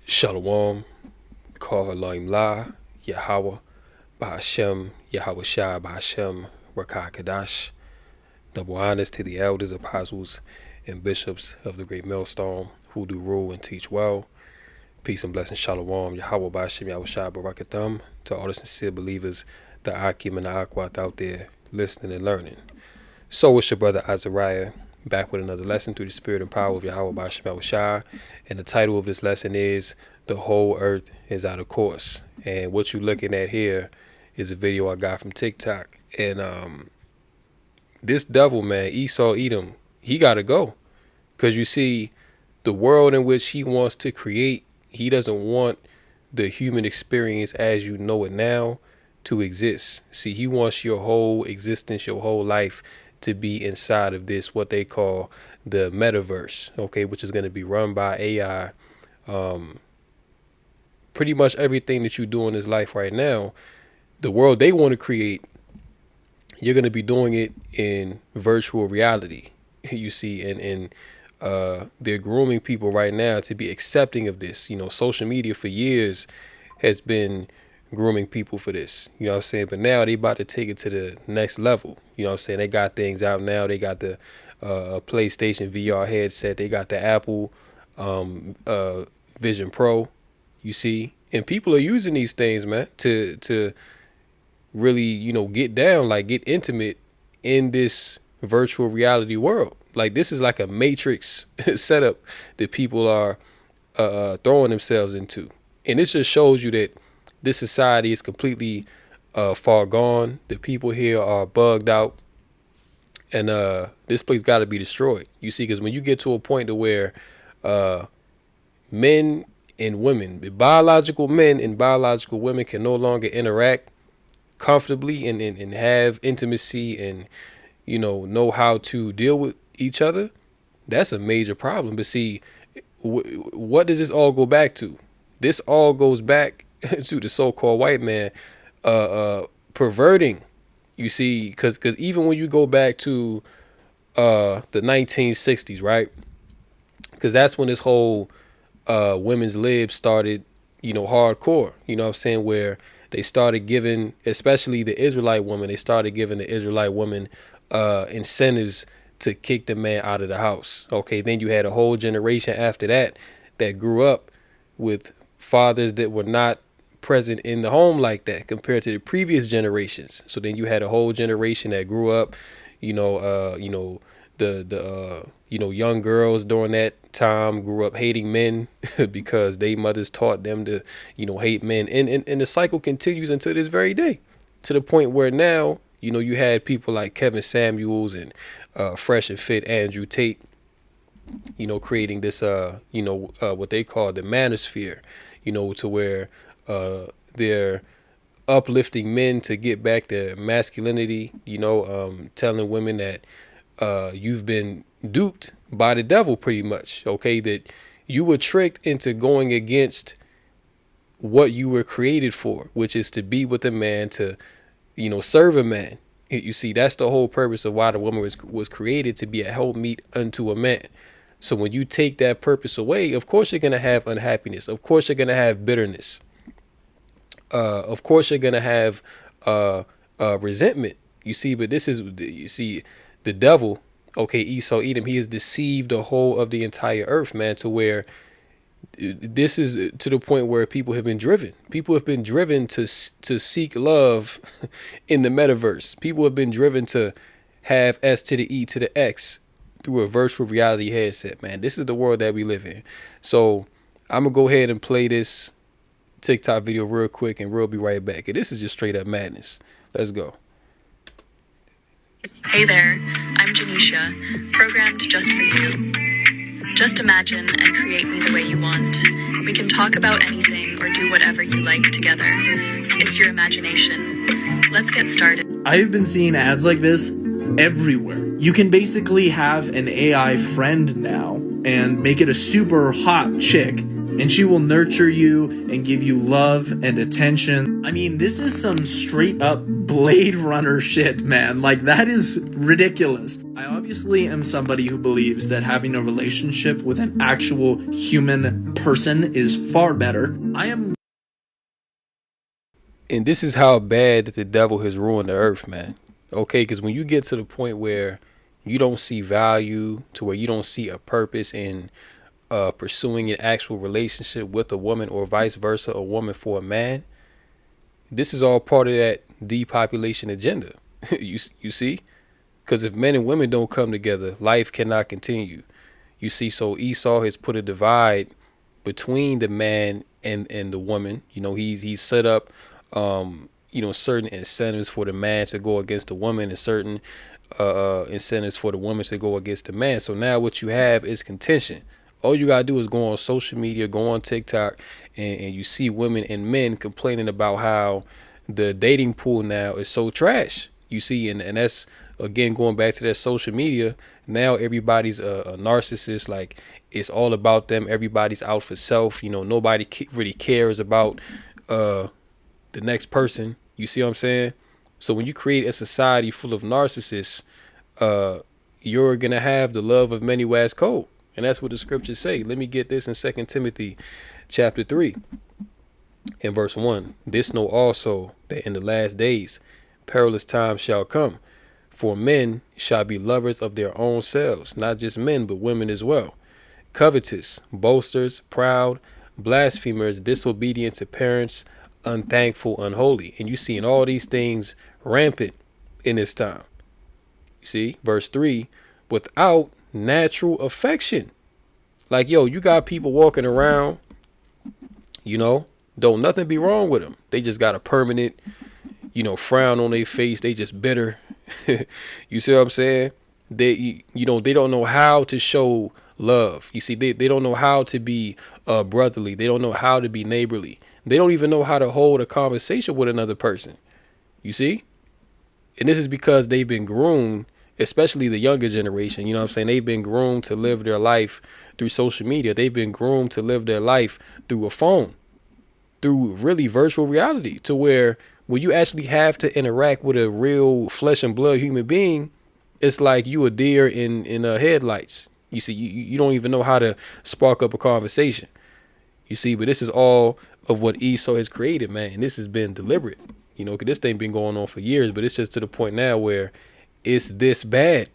Shalom, Kal Halayim La, Yahweh, Bahashem, Yahweh Shai, Bahashem, Rakah Kadash. Double honors to the elders, apostles, and bishops of the great millstone who do rule and teach well. Peace and blessing, Shalom, Yahweh, Bahashem, Yahweh Shai, Barakatham, to all the sincere believers, the Akim and the Akwat out there listening and learning. So it's your brother Azariah, back with another lesson through the spirit and power of Yahweh Bahashem Yahweh Shai. And the title of this lesson is The Whole Earth is Out of Course. And what you're looking at here is a video I got from TikTok. And this devil, man, Esau Edom, he got to go. Because you see, the world in which he wants to create, he doesn't want the human experience as you know it now to exist. See, he wants your whole existence, your whole life to be inside of this, what they call the metaverse, okay, which is going to be run by AI. Pretty much everything that you do in this life right now, the world they want to create, you're going to be doing it in virtual reality. You see, and they're grooming people right now to be accepting of this. You know, social media for years has been grooming people for this, you know what I'm saying? But now they about to take it to the next level. You know what I'm saying? They got things out now. They got the PlayStation VR headset. They got the Apple Vision Pro, you see? And people are using these things, man, to really, you know, get down, like get intimate in this virtual reality world. Like this is like a matrix setup that people are throwing themselves into. And this just shows you that this society is completely far gone. The people here are bugged out, and this place got to be destroyed. You see, because when you get to a point to where men and women, the biological men and biological women can no longer interact comfortably and have intimacy and, you know how to deal with each other, that's a major problem. But see, what does this all go back to? This all goes back to the so-called white man perverting, you see, because even when you go back to the 1960s, right? Because that's when this whole women's lib started, you know, hardcore, you know what I'm saying, where they started giving, especially the Israelite woman, they started giving the Israelite woman incentives to kick the man out of the house. Okay, then you had a whole generation after that that grew up with fathers that were not present in the home like that compared to the previous generations. So then you had a whole generation that grew up, the young girls during that time grew up hating men because they mothers taught them to, hate men. And the cycle continues until this very day, to the point where now, you had people like Kevin Samuels and Fresh and Fit Andrew Tate, creating this, what they call the manosphere, to where they're uplifting men to get back their masculinity, telling women that you've been duped by the devil pretty much, okay, that you were tricked into going against what you were created for, which is to be with a man, to, serve a man. You see, that's the whole purpose of why the woman was created, to be a helpmeet unto a man. So when you take that purpose away, of course you're going to have unhappiness. Of course you're going to have bitterness. Of course you're going to have resentment. You see, but the devil, okay, Esau Edom, he has deceived the whole of the entire earth, man, to where this is to the point where people have been driven. People have been driven to seek love in the metaverse. People have been driven to have S to the E to the X through a virtual reality headset, man. This is the world that we live in. So I'm going to go ahead and play this TikTok video real quick, and we'll be right back. And this is just straight up madness. Let's go. Hey there, I'm Janisha, programmed just for you. Just imagine and create me the way you want. We can talk about anything or do whatever you like together. It's your imagination. Let's get started. I've been seeing ads like this everywhere. You can basically have an AI friend now and make it a super hot chick and she will nurture you and give you love and attention. I mean, this is some straight up Blade Runner shit, man. Like, that is ridiculous. I obviously am somebody who believes that having a relationship with an actual human person is far better. And this is how bad that the devil has ruined the earth, man. Okay, because when you get to the point where you don't see value, to where you don't see a purpose in pursuing an actual relationship with a woman, or vice versa, a woman for a man, this is all part of that depopulation agenda. You see? Because if men and women don't come together, life cannot continue. You see, so Esau has put a divide between the man and the woman. You know, he's set up certain incentives for the man to go against the woman, and certain incentives for the woman to go against the man. So now what you have is contention. All you gotta do is go on social media, go on TikTok, and you see women and men complaining about how the dating pool now is so trash. You see, and that's again going back to that social media. Now everybody's a narcissist. Like, it's all about them. Everybody's out for self. You know, nobody really cares about the next person. You see what I'm saying? So when you create a society full of narcissists, you're gonna have the love of many wax cold. And that's what the scriptures say. Let me get this in 2 Timothy chapter 3 and verse 1. This know also, that in the last days perilous times shall come. For men shall be lovers of their own selves, not just men, but women as well. Covetous, boasters, proud, blasphemers, disobedient to parents, unthankful, unholy. And you see in all these things rampant in this time. You see, verse 3, without natural affection. Like, yo, you got people walking around, you know, don't nothing be wrong with them. They just got a permanent, frown on their face. They just bitter. You see what I'm saying? They don't know how to show love. You see, they don't know how to be brotherly. They don't know how to be neighborly. They don't even know how to hold a conversation with another person. You see? And this is because they've been groomed, especially the younger generation. You know what I'm saying? They've been groomed to live their life through social media. They've been groomed to live their life through a phone, through really virtual reality, to where when you actually have to interact with a real flesh and blood human being, it's like you a deer in headlights. You see, you don't even know how to spark up a conversation. You see, but this is all of what Esau has created, man. And this has been deliberate, because this thing been going on for years, but it's just to the point now where it's this bad,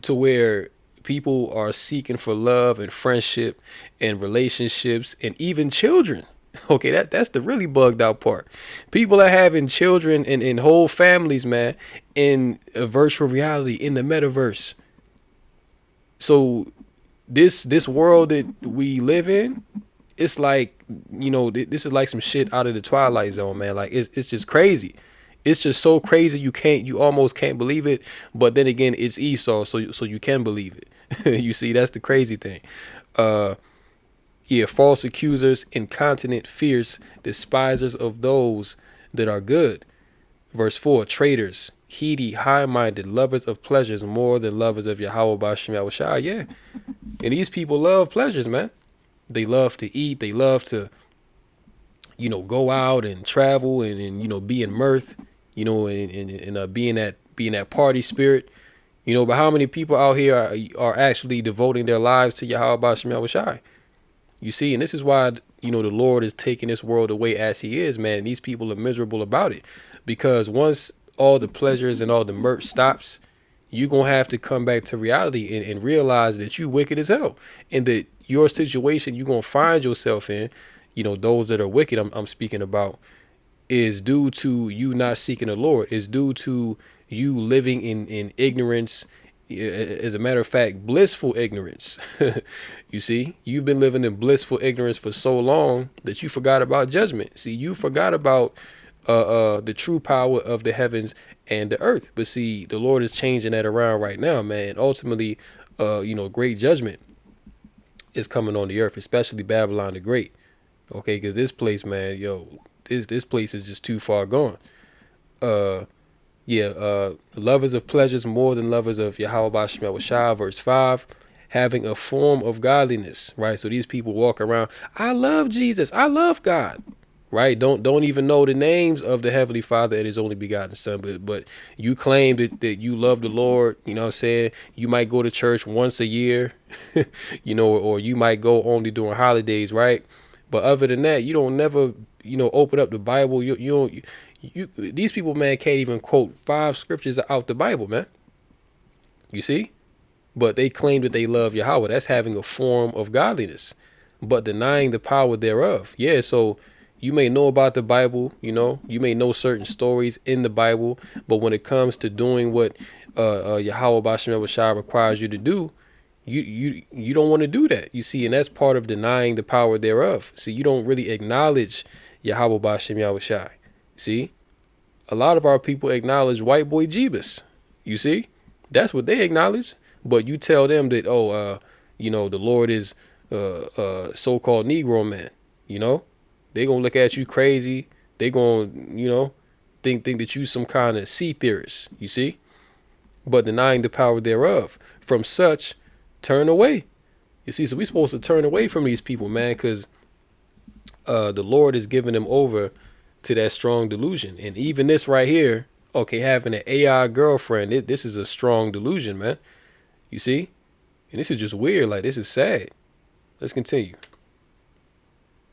to where people are seeking for love and friendship and relationships and even children. Okay, that's the really bugged out part. People are having children and whole families, man, in a virtual reality, in the metaverse. So this world that we live in, it's like, this is like some shit out of the Twilight Zone, man. Like, it's just crazy. It's just so crazy you almost can't believe it. But then again, it's Esau, so you can believe it. You see, that's the crazy thing. False accusers, incontinent, fierce, despisers of those that are good. Verse 4, traitors, heady, high-minded, lovers of pleasures more than lovers of Yahweh B'Shem Yahushua. Yeah. And these people love pleasures, man. They love to eat. They love to, go out and travel and be in mirth, and being that party spirit. But how many people out here are actually devoting their lives to Yahweh B'Shem Yahushua? You see, and this is why, the Lord is taking this world away as he is, man. And these people are miserable about it, because once all the pleasures and all the mirth stops, you're going to have to come back to reality and realize that you wicked as hell, and that your situation you're going to find yourself in, those that are wicked, I'm speaking about, is due to you not seeking the Lord, is due to you living in ignorance. As a matter of fact, blissful ignorance. You see, you've been living in blissful ignorance for so long that you forgot about judgment. See, you forgot about the true power of the heavens and the earth. But see, the Lord is changing that around right now, man. And ultimately, great judgment is coming on the earth, especially Babylon the Great. Okay, because this place, man, this place is just too far gone. Lovers of pleasures more than lovers of Yahweh B'Shem Yahushua. Verse 5, having a form of godliness, right? So these people walk around, I love Jesus, I love God, right? Don't even know the names of the Heavenly Father and His only begotten Son, but you claim that you love the Lord. You know what I'm saying? You might go to church once a year, or you might go only during holidays, right? But other than that, you don't never, open up the Bible. You don't. These people, man, can't even quote 5 scriptures out the Bible, man. You see? But they claim that they love Yahweh. That's having a form of godliness, but denying the power thereof. Yeah, so you may know about the Bible, you may know certain stories in the Bible, but when it comes to doing what Yahweh Bashem Shah requires you to do, you don't want to do that. You see, and that's part of denying the power thereof. See, you don't really acknowledge Yahweh Bashem Yahushai. See, a lot of our people acknowledge white boy Jeebus. You see, that's what they acknowledge. But you tell them that, the Lord is so-called Negro man. They gonna look at you crazy. They gonna, think that you some kind of sea theorist. You see, but denying the power thereof. From such, turn away. You see, so we supposed to turn away from these people, man, because the Lord is giving them over to that strong delusion. And even this right here, okay, having an AI girlfriend, this is a strong delusion, man. You see? And this is just weird. Like, this is sad. Let's continue.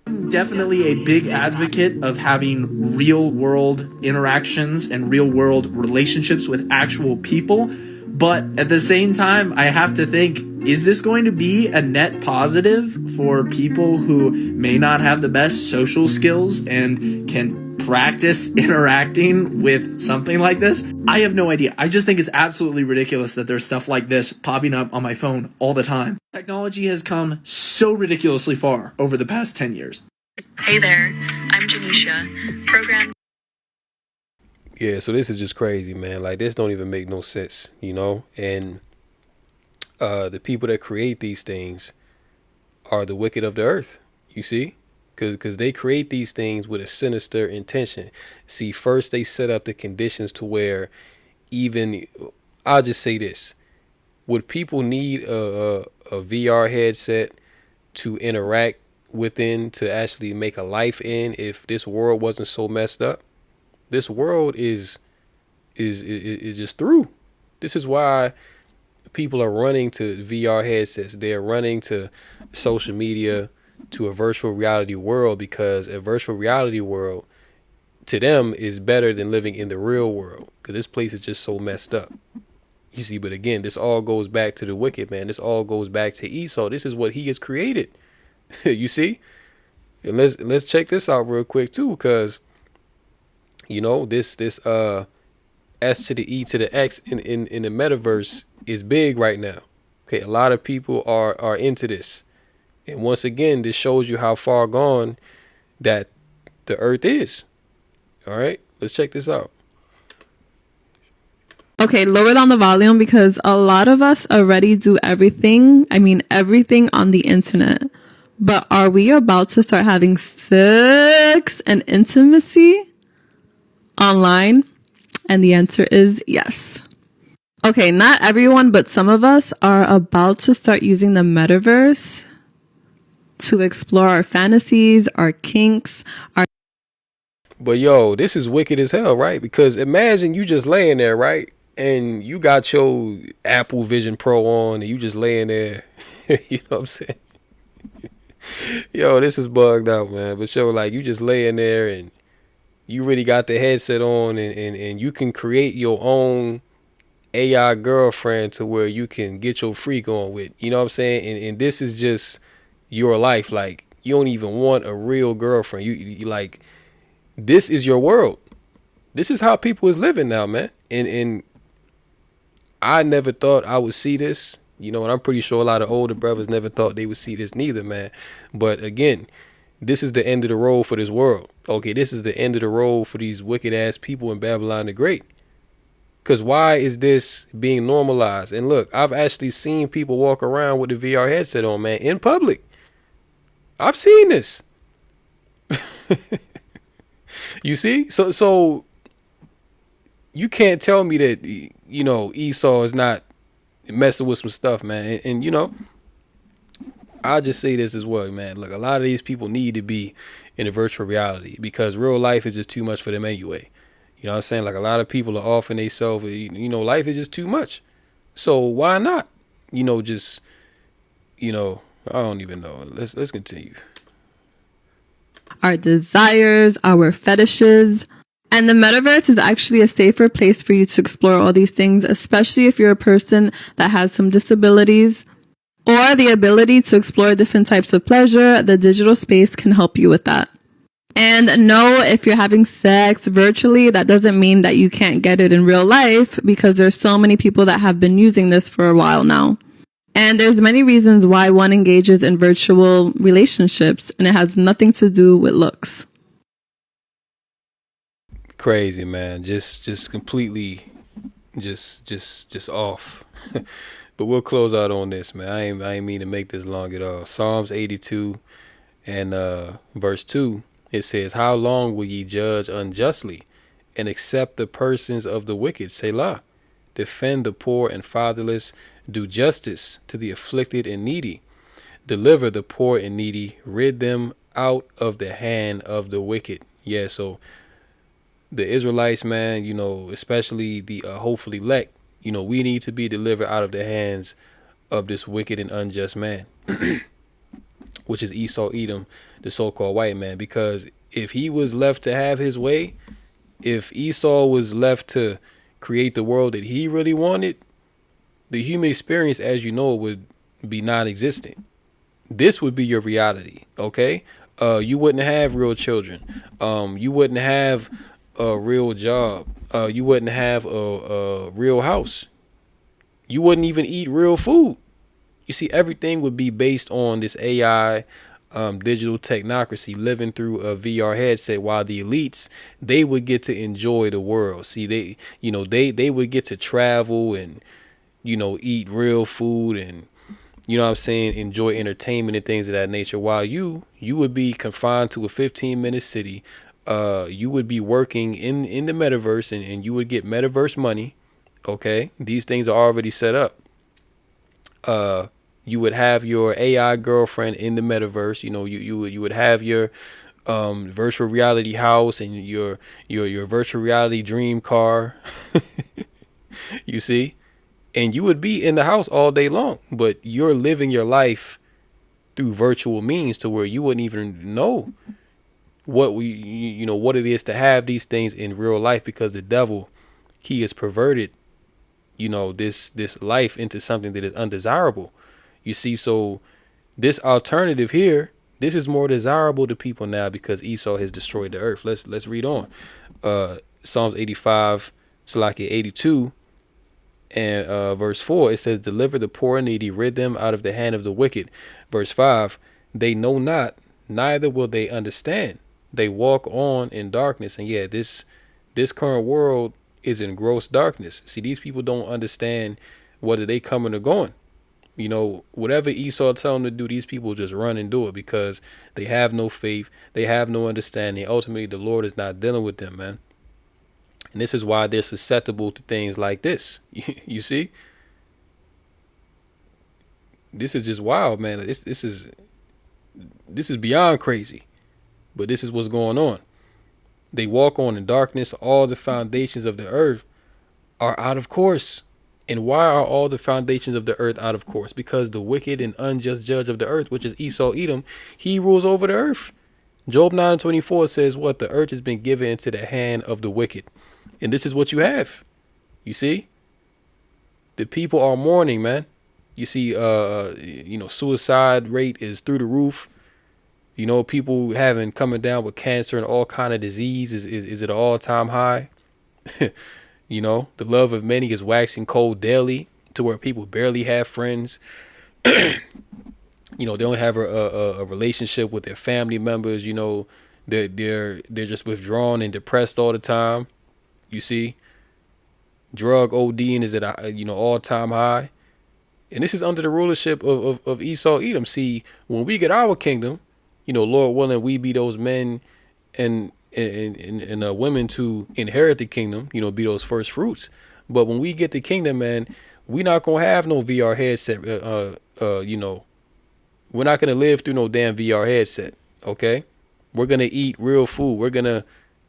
I'm definitely a big advocate of having real world interactions and real world relationships with actual people. But at the same time, I have to think, is this going to be a net positive for people who may not have the best social skills and can practice interacting with something like this? I have no idea. I just think it's absolutely ridiculous that there's stuff like this popping up on my phone all the time. Technology has come so ridiculously far over the past 10 years. Hey there, I'm Janisha, programmed. Yeah, so this is just crazy, man. Like, this don't even make no sense, And the people that create these things are the wicked of the earth, you see? Because they create these things with a sinister intention. See, first they set up the conditions to where even, I'll just say this. Would people need a VR headset to interact within, to actually make a life in, if this world wasn't so messed up? This world is just through. This is why people are running to VR headsets. They're running to social media, to a virtual reality world, because a virtual reality world to them is better than living in the real world, because this place is just so messed up. You see, but again, this all goes back to the wicked, man. This all goes back to Esau. This is what he has created. You see? And let's check this out real quick too, because this S to the E to the X in the metaverse is big right now. Okay, a lot of people are into this. And once again, this shows you how far gone that the earth is. All right, let's check this out. Okay, lower down the volume because a lot of us already do everything. I mean, everything on the internet. But are we about to start having sex and intimacy online? And the answer is yes. Okay, not everyone, but some of us are about to start using the metaverse to explore our fantasies, our kinks, our... But yo, this is wicked as hell, right? Because imagine you just laying there, right? And you got your Apple Vision Pro on and you just laying there. You know what I'm saying? Yo, this is bugged out, man. But yo, like, you just laying there and you really got the headset on, and you can create your own AI girlfriend to where you can get your freak on with. You know what I'm saying? And this is just your life. Like, you don't even want a real girlfriend. You like, this is your world. This is how people is living now, man. And I never thought I would see this, and I'm pretty sure a lot of older brothers never thought they would see this neither, man. But again, this is the end of the road for this world. Okay, this is the end of the road for these wicked ass people in Babylon the Great. Because why is this being normalized? And look, I've actually seen people walk around with the VR headset on, man, in public. I've seen this. You see? So you can't tell me that, Esau is not messing with some stuff, man. And I'll just say this as well, man. Look, a lot of these people need to be in a virtual reality because real life is just too much for them anyway. You know what I'm saying? Like a lot of people are offing themselves. Life is just too much. So why not? Just I don't even know. Let's continue. Our desires, our fetishes. And the metaverse is actually a safer place for you to explore all these things, especially if you're a person that has some disabilities or the ability to explore different types of pleasure. The digital space can help you with that. And no, if you're having sex virtually, that doesn't mean that you can't get it in real life, because there's so many people that have been using this for a while now. And there's many reasons why one engages in virtual relationships, and it has nothing to do with looks. Crazy, man. Just completely just off. But we'll close out on this, man. I ain't mean to make this long at all. Psalms 82 and verse 2, it says, "How long will ye judge unjustly and accept the persons of the wicked? Selah. Defend the poor and fatherless, do justice to the afflicted and needy, deliver the poor and needy, rid them out of the hand of the wicked." Yeah, so the Israelites, man, especially the hopefully elect, we need to be delivered out of the hands of this wicked and unjust man, which is Esau Edom, the so-called white man. Because if he was left to have his way, if Esau was left to create the world that he really wanted, the human experience as you know it would be non-existent. This would be your reality, okay? You wouldn't have real children. You wouldn't have a real job. You wouldn't have a real house. You wouldn't even eat real food. You see, everything would be based on this AI, digital technocracy living through a VR headset, while the elites, they would get to enjoy the world. See, they would get to travel and, eat real food and, what I'm saying, enjoy entertainment and things of that nature, while you would be confined to a 15-minute city. You would be working in the metaverse, and you would get metaverse money. Okay, these things are already set up. You would have your AI girlfriend in the metaverse. You would have your virtual reality house and your virtual reality dream car. You see, and you would be in the house all day long, but you're living your life through virtual means to where you wouldn't even know what it is to have these things in real life, because the devil, he has perverted this life into something that is undesirable. You see, so this alternative here, this is more desirable to people now because Esau has destroyed the earth. Let's read on. Psalms 85, Salakia 82, and verse 4, it says, "Deliver the poor and needy, rid them out of the hand of the wicked." Verse 5, "They know not, neither will they understand. They walk on in darkness." And yeah, this current world is in gross darkness. See, these people don't understand whether they coming or going. Whatever Esau tell them to do, these people just run and do it because they have no faith, they have no understanding. Ultimately, the Lord is not dealing with them, man. And this is why they're susceptible to things like this. You see? This is just wild, man. This is beyond crazy. But this is what's going on. They walk on in darkness. All the foundations of the earth are out of course. And why are all the foundations of the earth out of course? Because the wicked and unjust judge of the earth, which is Esau Edom, he rules over the earth. Job 9:24 says what? The earth has been given into the hand of the wicked. And this is what you have. You see? The people are mourning, man. You see, suicide rate is through the roof. People coming down with cancer and all kind of disease is at an all-time high. The love of many is waxing cold daily to where people barely have friends. They don't have a relationship with their family members. They're just withdrawn and depressed all the time. You see, drug ODing is at a all-time high. And this is under the rulership of Esau Edom. See, when we get our kingdom, Lord willing, we be those men and women to inherit the kingdom, be those first fruits. But when we get the kingdom, man, we not gonna have no VR headset, We're not gonna live through no damn VR headset. Okay, we're gonna eat real food. We're gonna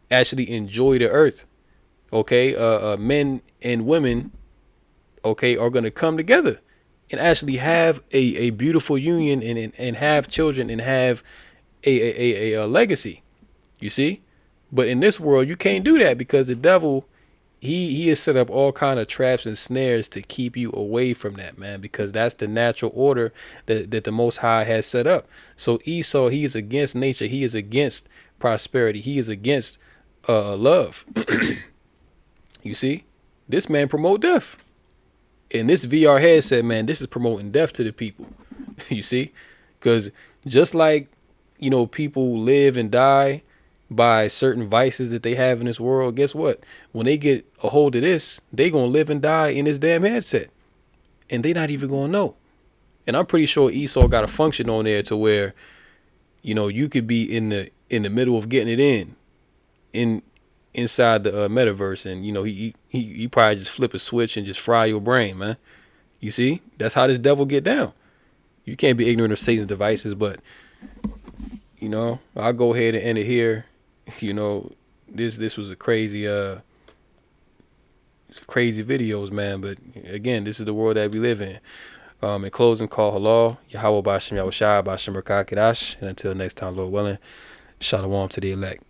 actually enjoy the earth. Okay, men and women, okay, are gonna come together and actually have a beautiful union and have children and have a legacy. You see, but in this world you can't do that because the devil, he has set up all kind of traps and snares to keep you away from that, man, because that's the natural order that the Most High has set up. So Esau, he is against nature. He is against prosperity. He is against love. You see, this man promote death. And this VR headset, man, this is promoting death to the people. You see, because just like, people live and die by certain vices that they have in this world, guess what? When they get a hold of this, they gonna live and die in this damn headset, and they not even gonna know. And I'm pretty sure Esau got a function on there to where, you could be in the middle of getting it in inside the metaverse, and he probably just flip a switch and just fry your brain, man. You see, that's how this devil get down. You can't be ignorant of Satan's devices, but I'll go ahead and end it here. This was a crazy crazy videos, man. But again, this is the world that we live in. In closing, call halal, Yahweh Bashem Yahushua Bashem Rakakadash, and until next time, Lord willing, shalom to the elect.